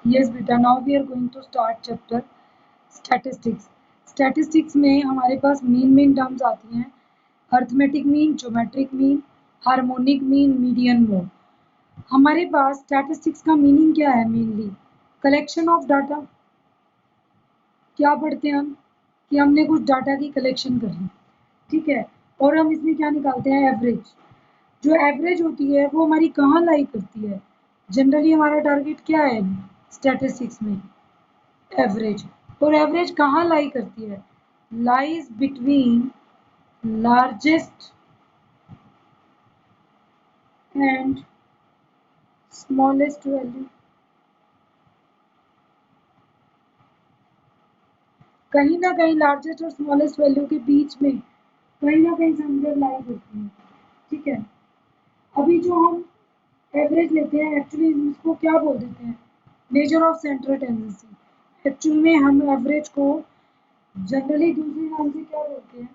Yes बेटा, now we are going to start chapter statistics. Statistics में हमारे पास मेन टर्म्स आती हैं, arithmetic mean, geometric mean, harmonic mean, median mode. हमारे पास स्टैटिस्टिक्स का मीनिंग क्या है? Mainly collection of data. क्या पढ़ते हैं हम कि हमने कुछ डाटा की कलेक्शन करनी, ठीक है, और हम इसमें क्या निकालते हैं? एवरेज। जो एवरेज होती है वो हमारी कहाँ लाई करती है? जनरली हमारा टारगेट क्या है स्टैटिस्टिक्स में? एवरेज। और एवरेज कहाँ लाई करती है? Lies between largest and smallest value. कहीं ना कहीं लार्जेस्ट और स्मॉलेस्ट वैल्यू के बीच में कहीं ना कहीं समझ लाई करती है, ठीक है। अभी जो हम एवरेज लेते हैं, एक्चुअली इसको क्या बोल देते हैं? Measure of central tendency. Actual में हम एवरेज को जनरली दूसरे नाम से क्या बोलते हैं?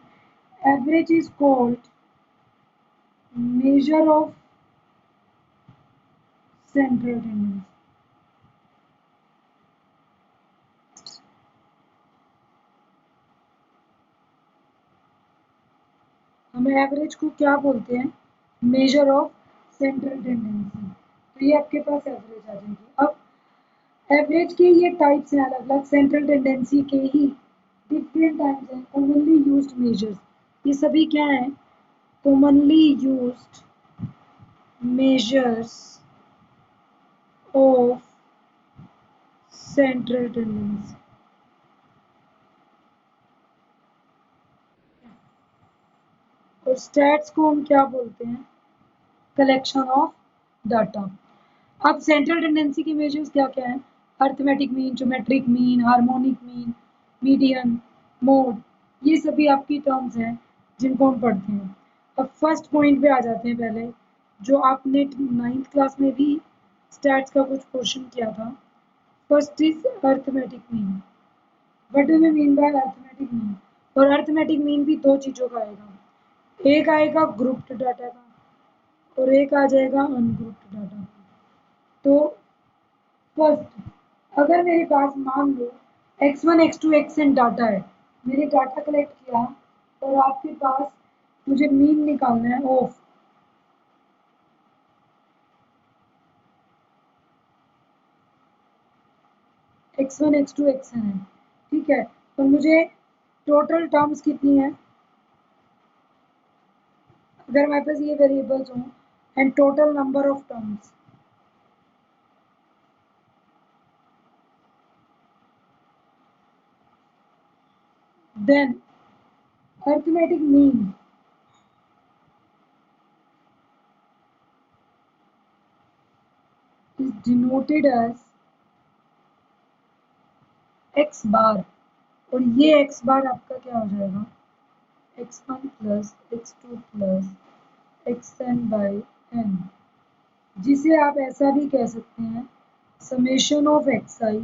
Average is called measure of central tendency. हम एवरेज को क्या बोलते हैं? Measure of central tendency. तो ये आपके पास एवरेज आ जाएगी। अब एवरेज के ये टाइप्स हैं अलग अलग, सेंट्रल टेंडेंसी के ही डिफरेंट टाइप्स हैं। कॉमनली यूज्ड मेजर्स, ये सभी क्या है? Commonly used measures of central tendency। और स्टैट्स को हम क्या बोलते हैं? Collection of data. अब सेंट्रल टेंडेंसी के मेजर्स क्या क्या हैं? Arithmetic mean, geometric mean, harmonic mean, median, mode, ये सभी आपकी टर्म्स हैं जिनको हम पढ़ते हैं। अब फर्स्ट पॉइंट पे आ जाते हैं पहले, जो आपने 9th क्लास में भी स्टैट्स का कुछ क्वेश्चन किया था। First is arithmetic mean. What do we mean by arithmetic mean? और अर्थमेटिक मीन भी दो चीज़ों का आएगा, एक आएगा ग्रुप्ड डाटा का और एक आ जाएगा अनग्रुप्ड डाटा। तो फर्स्ट, अगर मेरे पास मान लो x1 x2 xn डाटा है, मैंने डाटा कलेक्ट किया और आपके पास मुझे मीन निकालना है ऑफ x1 x2 xn है, ठीक है। तो मुझे टोटल टर्म्स कितनी है? अगर हमारे पास ये वेरिएबल्स हों and total number of terms, then arithmetic mean is denoted as x बार। और ये x बार आपका क्या हो जाएगा? x1 plus x2 plus xn by n, जिसे आप ऐसा भी कह सकते हैं summation of xi,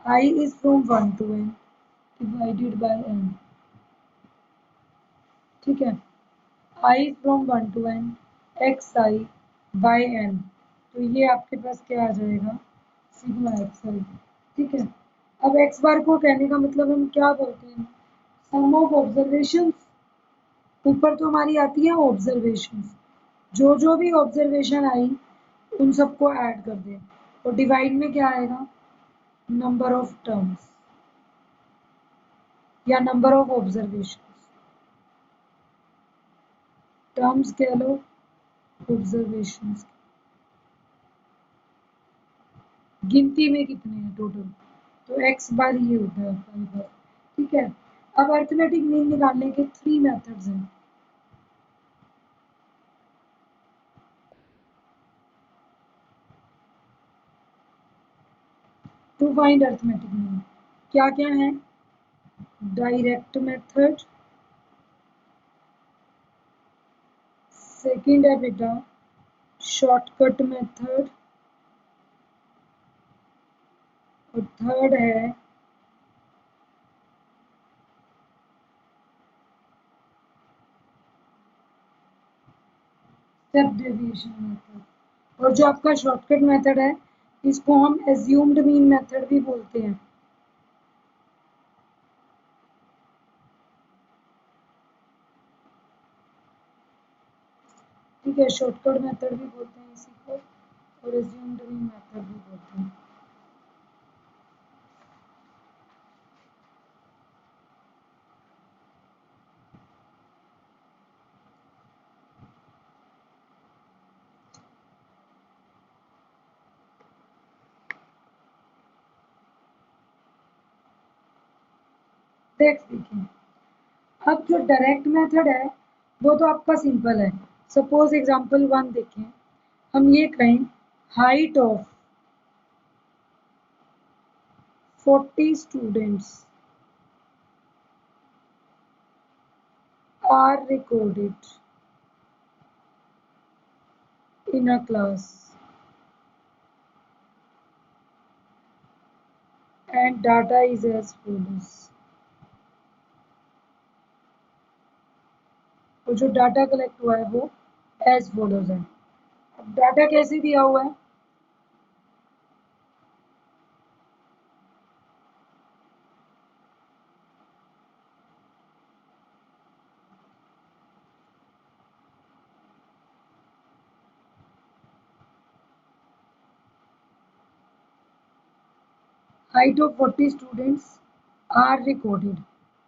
I is from 1 to n divided by n, ठीक है। I from 1 to n xi by n। तो ये आपके पास क्या आ जाएगा? सिग्मा xi, ठीक है। अब x बार को कहने का मतलब हम क्या बोलते हैं? सम ऑफ ऑब्जर्वेशंस। ऊपर तो हमारी आती है ऑब्जर्वेशंस, जो जो भी ऑब्जर्वेशन आई उन सबको ऐड कर दें, और डिवाइड में क्या आएगा? नंबर ऑफ टर्म्स या नंबर ऑफ ऑब्जर्वेशंस। टर्म्स कह लो, ऑब्जर्वेशंस। गिनती में कितने हैं टोटल? तो x बार ये होता है आपका बार, ठीक है। अब अर्थमेटिक मीन निकालने के 3 मेथड्स हैं। टू फाइंड अर्थमेटिक मीन क्या क्या है? डायरेक्ट मेथड, सेकंड है बेटा शॉर्टकट मेथड, और थर्ड है स्टेप डेविएशन मेथड। और जो आपका शॉर्टकट मेथड है इसको हम एज्यूम्ड मीन मेथड भी बोलते हैं। ठीक है, शॉर्टकट मेथड भी बोलते हैं इसी को, और एज्यूम्ड मीन मेथड भी बोलते हैं। नेक्स्ट देखिए, अब जो डायरेक्ट मेथड है वो तो आपका सिंपल है। सपोज एग्जांपल 1 देखें, हम ये कहें height of 40 students are recorded in a class and data is as follows। और जो डाटा कलेक्ट हुआ है वो एज फॉलोज है। अब डाटा कैसे दिया हुआ है, height of 40 students are recorded.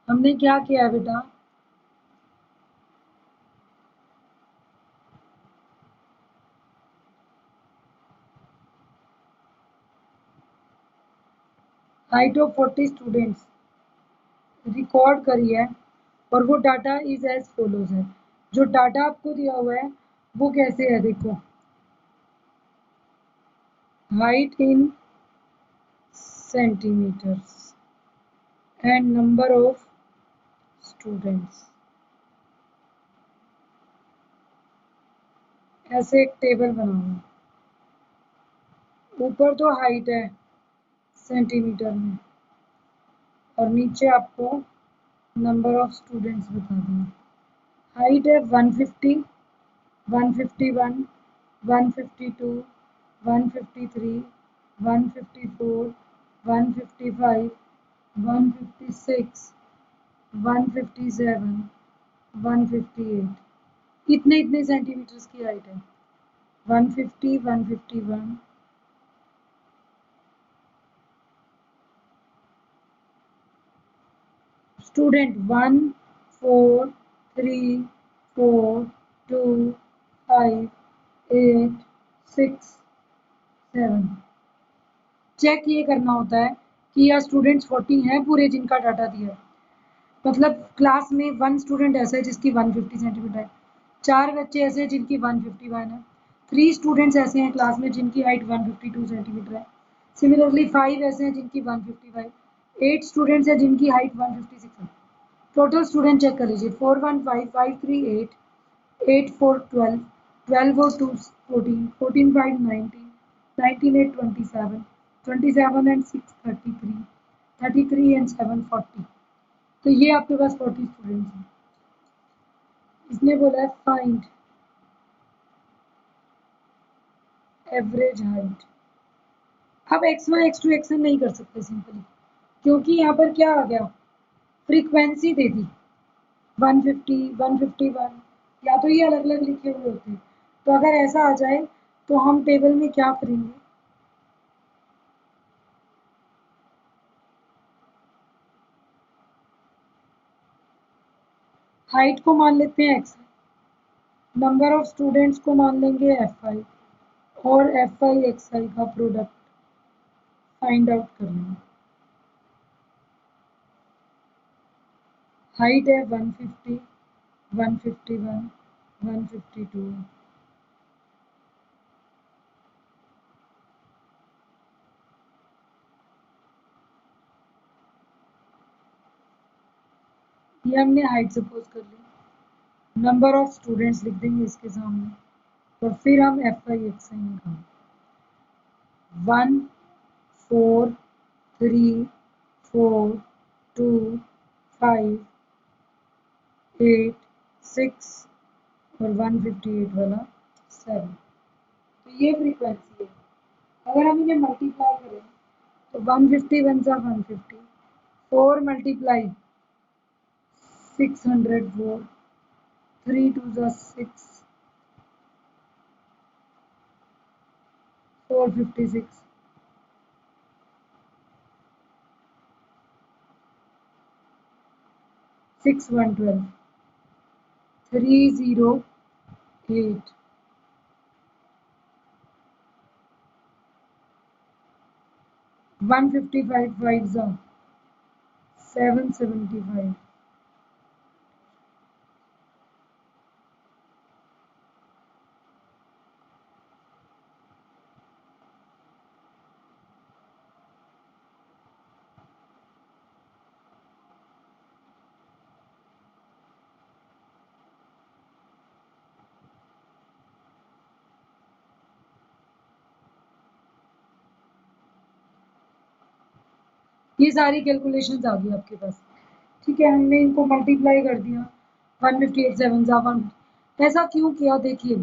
हमने क्या किया है बेटा, हाइट ऑफ 40 स्टूडेंट्स रिकॉर्ड करी है, और वो डाटा इज एज फॉलोज है। जो डाटा आपको दिया हुआ है वो कैसे है, देखो height in centimetres and number of students, ऐसे एक टेबल बनाओ। ऊपर तो हाइट है सेंटीमीटर में, और नीचे आपको नंबर ऑफ स्टूडेंट्स बता दें। हाइट है 150, 151, 152, 153, 154, 155, 156, 157, 158, इतने इतने सेंटीमीटर्स की हाइट है। 150, 151, स्टूडेंट 1, 4, 3, 4, 2, 5, 8, 6, 7। चेक ये करना होता है कि यह स्टूडेंट्स 40 हैं पूरे जिनका डाटा दिया है। मतलब क्लास में 1 स्टूडेंट ऐसा है जिसकी 150 सेंटीमीटर है, 4 बच्चे ऐसे हैं जिनकी 151 है, 3 स्टूडेंट्स ऐसे हैं क्लास में जिनकी हाइट 152 सेंटीमीटर है, सिमिलरली 5 ऐसे हैं जिनकी 155, 8 स्टूडेंट्स हैं जिनकी हाइट 156 है। टोटल स्टूडेंट चेक कर लीजिए, 415, 538, 8 4 12, 12 और 2 14, 14 5 19, 19 8 27, 27 and 6 33, 33 and 7 40। तो ये आपके पास 40 स्टूडेंट्स हैं। इसने बोला है फाइंड एवरेज हाइट। अब x1 x2 xn नहीं कर सकते सिंपली, क्योंकि यहाँ पर क्या आ गया, फ्रीक्वेंसी दे दी 150, 151, या तो ये अलग अलग लिखे हुए होते हैं। तो अगर ऐसा आ जाए तो हम टेबल में क्या करेंगे, हाइट को मान लेते हैं x, नंबर ऑफ स्टूडेंट्स को मान लेंगे fi, और fi xi का प्रोडक्ट फाइंड आउट कर लेंगे। हाइट है 150, 151, 152, ये हमने हाइट सपोज कर ली। नंबर ऑफ स्टूडेंट्स लिख देंगे इसके सामने, और फिर हम एफ आई एक्स आई निकालेंगे। 1, 4, 3, 4, 2, 5, 8, 6 और 158 वाला 7। तो ये फ्रीक्वेंसी है। अगर हम इन्हें मल्टीप्लाई करें तो 150 वन सा 150, 4 मल्टीप्लाई 604, 3 2 सा 6, 456, 6 112, 308, 155 5 सा 775, ये सारी कैलकुलेशंस आ गई आपके पास। ठीक है, हमने इनको मल्टीप्लाई कर दिया, 158 7 सा 1। ऐसा क्यों किया देखिए,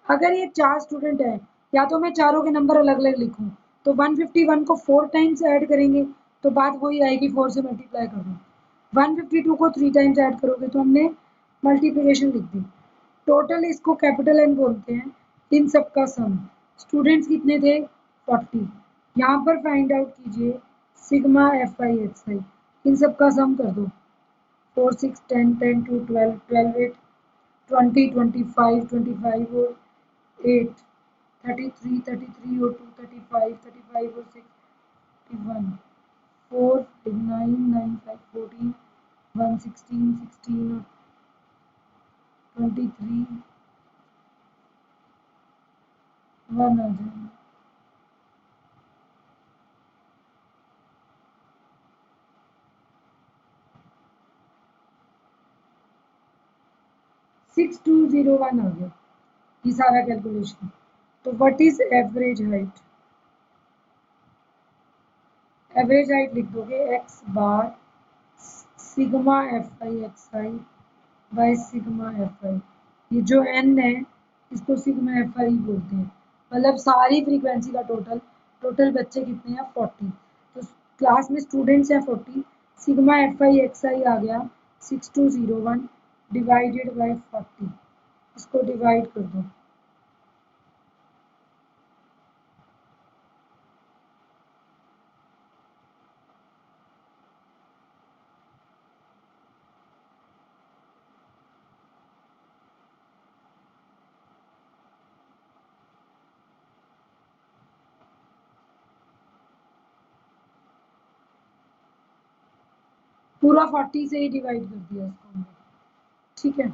अगर ये 4 स्टूडेंट है, या तो मैं चारों के नंबर अलग अलग लिखूं, तो 151 को 4 टाइम्स ऐड करेंगे तो बात वही आएगी, 4 से मल्टीप्लाई कर दो। 152 को 3 टाइम्स ऐड करोगे तो हमने मल्टीप्लिकेशन लिख दी। टोटल इसको कैपिटल एन बोलते हैं, इन सब का सम। स्टूडेंट्स कितने थे? 40। यहाँ पर फाइंड आउट कीजिए सिग्मा एफ आई एक्स आई, इन सब का सम कर दो। 4 6 10 10 2 12 12 8 20 25 25 और 8 33 33 और 2 35 35 और 6 51 4 9 9 5 14 1 16 16 और 23 1 आ जाएगा। 6201 आ गया ये सारा कैलकुलेशन। तो what is average height? Average height लिख दोगे x bar sigma F I x I by sigma F आई। ये जो एन है इसको सिग्मा एफ आई बोलते हैं, मतलब सारी फ्रीक्वेंसी का टोटल। टोटल बच्चे कितने हैं? 40। तो क्लास में स्टूडेंट्स हैं 40, सिग्मा एफ आई एक्स आई आ गया 6201 डिवाइडेड बाय 40। इसको डिवाइड कर दो। पूरा 40 से ही डिवाइड कर दिया इसको हमने। ठीक है,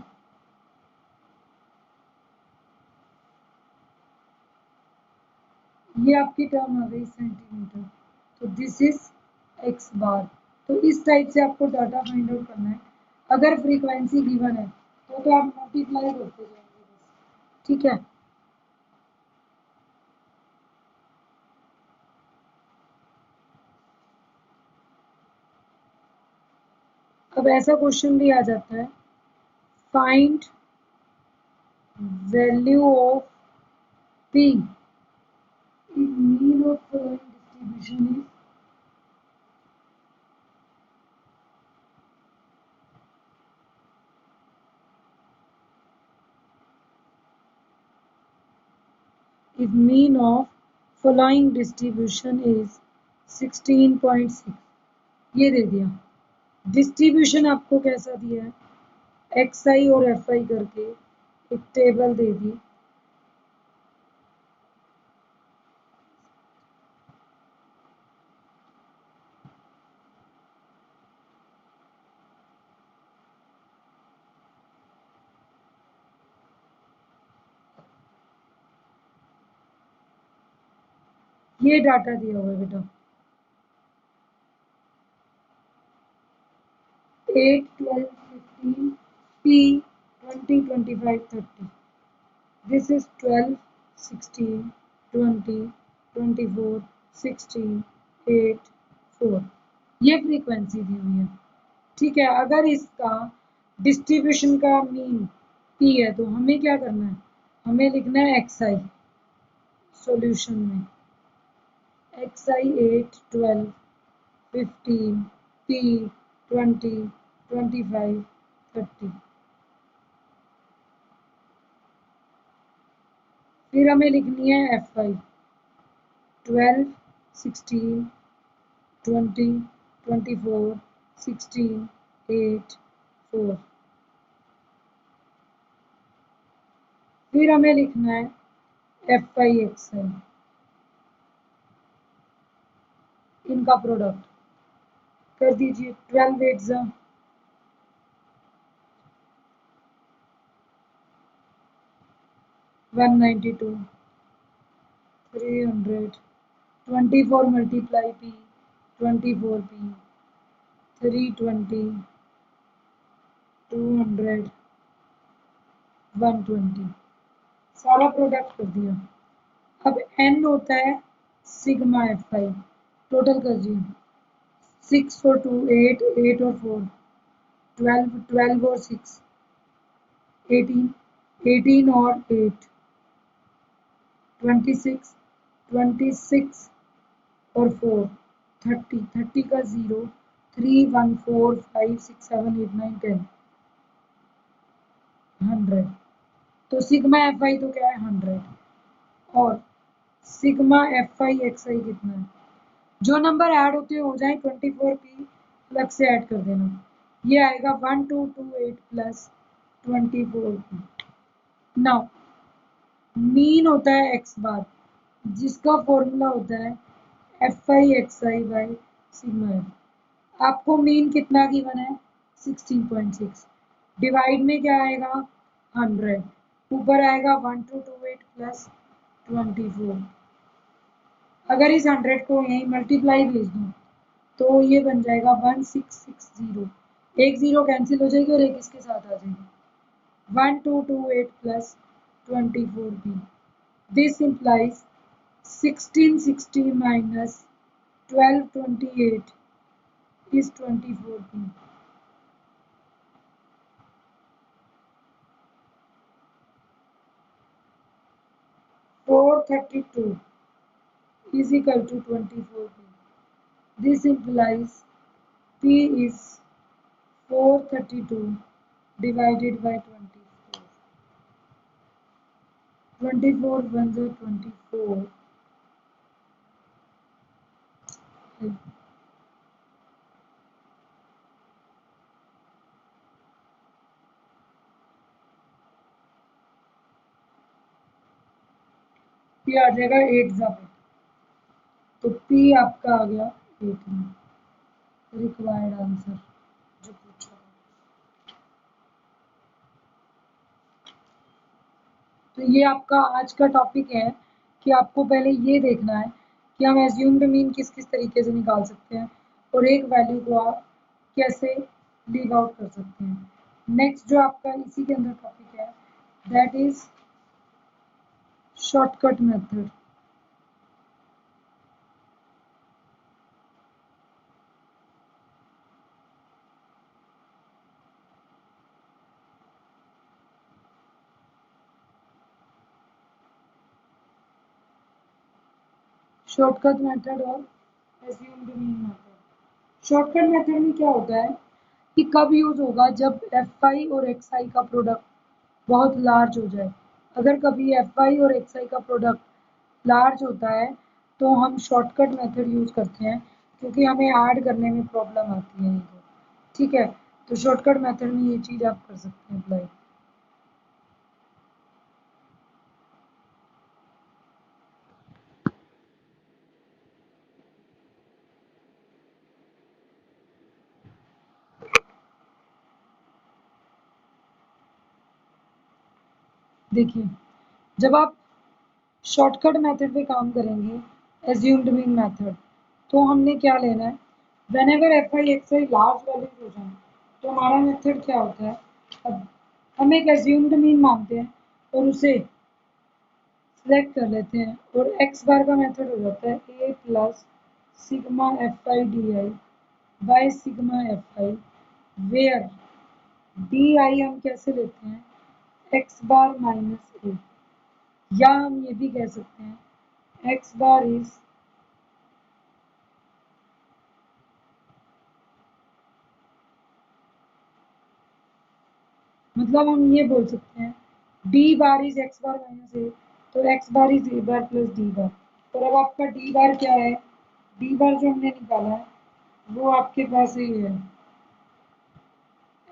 ये आपकी टर्म आ गई सेंटीमीटर। तो दिस इज एक्स बार। तो इस टाइप से आपको डाटा फाइंड आउट करना है। अगर फ्रीक्वेंसी गिवन है तो आप मल्टीप्लाई करते जाएंगे बस। ठीक है, अब ऐसा क्वेश्चन भी आ जाता है, find value of P if mean of distribution is, if mean of following distribution is 16.6। ये दे दिया। डिस्ट्रीब्यूशन आपको कैसा दिया है? एक्स आई और एफ आई करके एक टेबल दे दी। ये डाटा दिया हुआ है बेटा, 8 12 15 पी 20 25 30। This is 12 16 20 24 16 8 4। ये फ्रीक्वेंसी दी हुई है। ठीक है, अगर इसका डिस्ट्रीब्यूशन का मीन पी है तो हमें क्या करना है? हमें लिखना है एक्स आई सॉल्यूशन में। XI 8, 12, 15, P 20, 25, 30। फिर हमें लिखनी है FI 12, 16, 20, 24, 16, 8, 4। फिर हमें लिखना है FI XI, इनका प्रोडक्ट कर दीजिए। 12 8 जा 192, 300, 24 multiply P 24P, 320, 200, 120। सारा प्रोडक्ट कर दिया। अब N होता है सिग्मा FI, टोटल कर दिए। 6 और 2 8, 8 और 4 12, 12 और 6 18, 18 और 8 26, 26 और 4 30, 30 का 0 3 1 4 5 6 7 8 9 10 100। तो सिग्मा FI तो क्या है 100, और सिग्मा FI XI कितना है? जो नंबर ऐड होते हो जाए 24P अलग से ऐड कर देना। ये आएगा 1228 प्लस 24P। नाउ मीन होता है x बार, जिसका फॉर्मूला होता है FI XI by sigma F. आपको मीन कितना गिवन है 16.6, डिवाइड में क्या आएगा 100, ऊपर आएगा 1228 प्लस 24। अगर इस 100 को यहीं मल्टीप्लाई भेज दूँ तो ये बन जाएगा 1660। एक जीरो कैंसिल हो जाएगी और एक इसके साथ आ जाएगी। 1228 plus 24P। This implies 1660 minus 1228 is 24P. 432 is equal to 24P. This implies P is 432 divided by 24. 24 ones are 24. P आ जाएगा 8 जा पे, तो P आपका आ गया 18। रिक्वायर्ड आंसर जो पूछा। तो ये आपका आज का टॉपिक है कि आपको पहले ये देखना है कि हम एज्यूम्ड मीन किस किस तरीके से निकाल सकते हैं और एक वैल्यू को आप कैसे लीव आउट कर सकते हैं। नेक्स्ट जो आपका इसी के अंदर टॉपिक है that is shortcut method. Shortcut method और assumed mean method. Shortcut method में क्या होता है कि कब यूज होगा, जब FI और XI का प्रोडक्ट बहुत लार्ज हो जाए। अगर कभी FI और XI का प्रोडक्ट लार्ज होता है तो हम शॉर्टकट मेथड यूज करते हैं, क्योंकि हमें ऐड करने में प्रॉब्लम आती है इनको। ठीक है, तो शॉर्टकट मेथड में ये चीज आप कर सकते हैं अप्लाई। देखिए, जब आप शॉर्टकट मेथड पे काम करेंगे एज्यूम्ड मीन मेथड, तो हमने क्या लेना है, whenever FI XI large values हो जाए तो हमारा मेथड क्या होता है, अब हम एक एज्यूम्ड मीन मानते हैं और उसे सिलेक्ट कर लेते हैं, और एक्स बार का मेथड हो जाता है A plus sigma FI DI by sigma FI, where DI हम कैसे लेते हैं x बार माइनस A, या हम ये भी कह सकते हैं x बार इज मतलब हम ये बोल सकते हैं D bar is X bar minus A, तो X bar is A bar plus D bar. और अब आपका डी बार क्या है, डी बार जो हमने निकाला है वो आपके पास ये है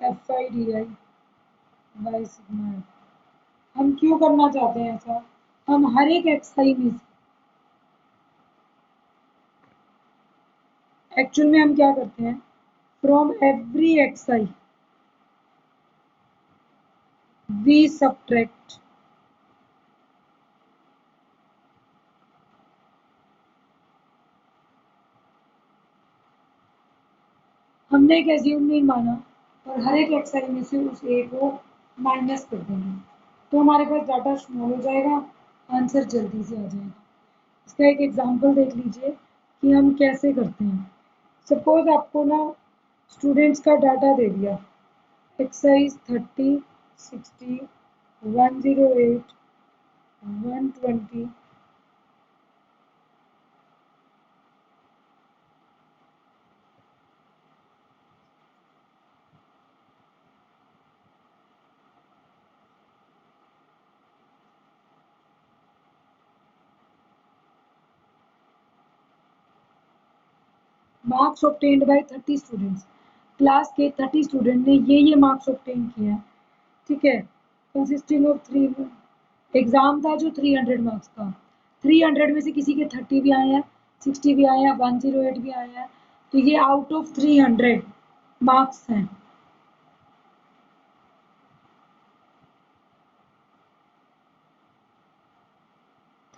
F I D I by sigma F. हम क्यों करना चाहते हैं ऐसा, हम हर एक एक्स आई में एक्चुअल में हम क्या करते हैं, from every X I we subtract हमने एक एज्यूम नहीं माना और हर एक एक्स आई में से उस ए को माइनस कर देंगे, तो हमारे पास डाटा स्मॉल हो जाएगा, आंसर जल्दी से आ जाएगा। इसका एक एग्जांपल देख लीजिए कि हम कैसे करते हैं। सपोज आपको ना स्टूडेंट्स का डाटा दे दिया, exercise 30, 60, 108, 120, marks obtained by 30 students. Class के 30 स्टूडेंट ने ये मार्क्स ऑब्टेन किए हैं, ठीक है, कंसिस्टिंग ऑफ 3। एग्जाम था जो 300 मार्क्स का, 300 में से किसी के 30 भी आए हैं, 60 भी आए हैं, 108 भी आए हैं, तो ये आउट ऑफ 300 मार्क्स हैं।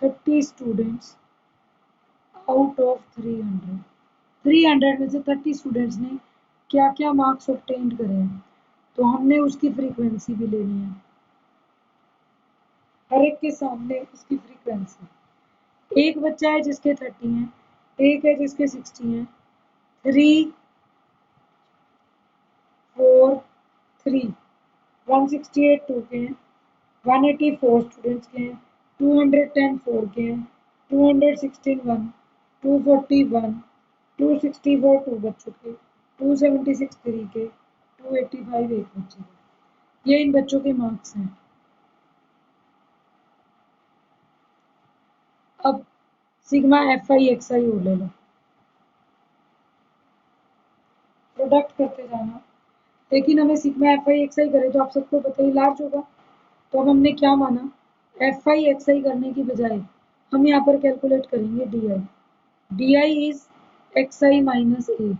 थर्टी स्टूडेंट्स आउट ऑफ 300, 300 में से 30 स्टूडेंट्स ने क्या क्या मार्क्स ऑब्टेन करे हैं, तो हमने उसकी फ्रीक्वेंसी भी लेनी है, हर एक के सामने उसकी फ्रीक्वेंसी। एक बच्चा है जिसके 30 हैं, एक है जिसके 60 हैं, 3, 4, 3, 168 टू के हैं, 184 स्टूडेंट्स के हैं, 210 4 के हैं, 216 1, 241, 264 2 बच्चों के, 276 3 के, 285 एक बच्चे के। ये इन बच्चों के मार्क्स हैं। अब सिग्मा एफ आई एक्स आई और ले लो, प्रोडक्ट करते जाना, लेकिन हमें सिग्मा एफ आई एक्स आई करे तो आप सबको पता ही लार्ज होगा, तो अब हमने क्या माना, एफ आई एक्स आई करने की बजाय हम यहाँ पर कैलकुलेट करेंगे D I. D I is X I minus A,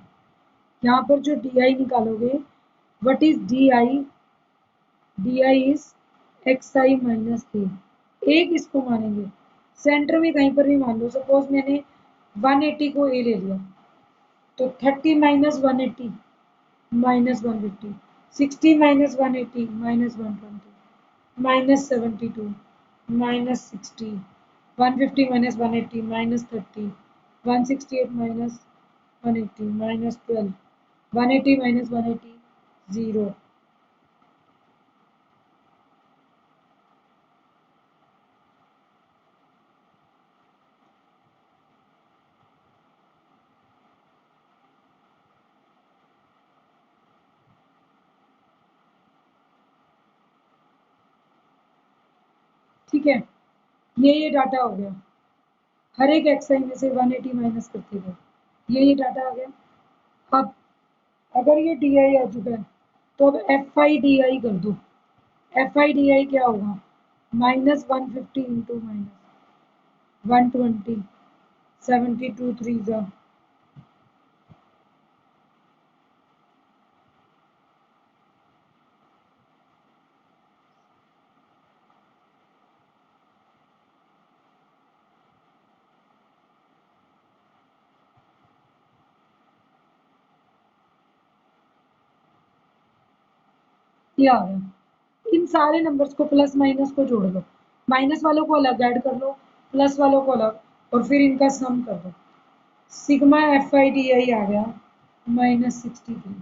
यहाँ पर जो डी आई निकालोगे, what is D I, D I is X I minus A, एक इसको मानेंगे, सेंटर में कहीं पर भी मान लो, सपोज मैंने 180 को ए ले लिया, तो 30 minus 180 minus 150, 60 minus 180 minus 120, minus 72 minus 60, 150 minus 180 minus 30, 168 minus 180 minus 12, 180 minus 180 0। ठीक है, ये डाटा हो गया, हर एक एक्सआई में से 180 माइनस करते गए, ये डाटा आ गया। अब अगर ये डी आई आ चुका है, तो अब एफ आई डी आई कर दो, एफ आई डी आई क्या होगा, माइनस 150 इंटू माइनस 120, 72 3 जा, ये आ गया। इन सारे नंबर्स को प्लस माइनस को जोड़ लो, माइनस वालों को अलग ऐड कर लो, प्लस वालों को अलग, और फिर इनका सम कर दो, sigma F I D I आ गया -63।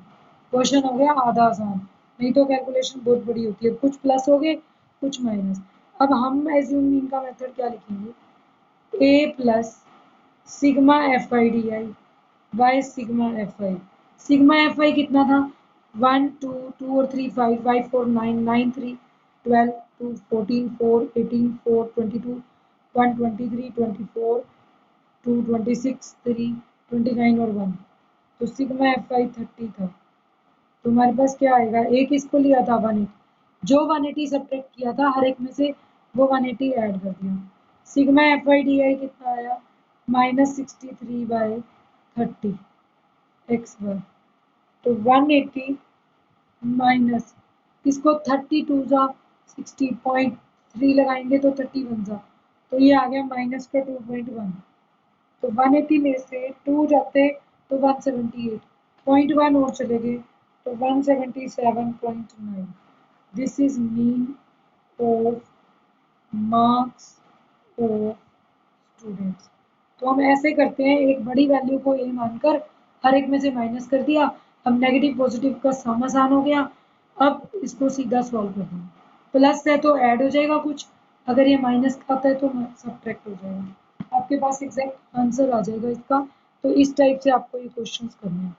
क्वेश्चन हो गया आधा आसान, नहीं तो कैलकुलेशन बहुत बड़ी होती है, कुछ प्लस हो गए कुछ माइनस। अब हम एज्यूमिंग का मेथड क्या लिखेंगे, A plus sigma F I D I by sigma F I. Sigma F I कितना था, 1 2 2 और 3 5 5 4 9 9 3 12 2 14 4 18 4 22 1 23 24 2 26 3 29 और 1। तो सिग्मा एफ आई 30 था। तो हमारे पास क्या आएगा, एक इसको लिया था 180, जो 180 सब्ट्रैक्ट किया था हर एक में से वो 180 ऐड कर दिया। सिग्मा एफ आई डी आई कितना आया, -63/30 एक्स बार। तो 180 माइनस इसको 32 जा 60.3 लगाएंगे तो 30 बन जा, तो ये आ गया माइनस का 2.1। तो 180 में से 2 जाते तो 178, 0.1 और चले गए तो 177.9। This is mean of marks of students. तो हम ऐसे करते हैं, एक बड़ी वैल्यू को ए मानकर हर एक में से माइनस कर दिया। अब नेगेटिव पॉजिटिव का सम आसान हो गया। अब इसको सीधा सॉल्व कर देंगे। प्लस है तो ऐड हो जाएगा कुछ, अगर ये माइनस का आता है तो सब्ट्रैक्ट हो जाएगा। आपके पास एग्जैक्ट आंसर आ जाएगा इसका। तो इस टाइप से आपको ये क्वेश्चंस करने हैं।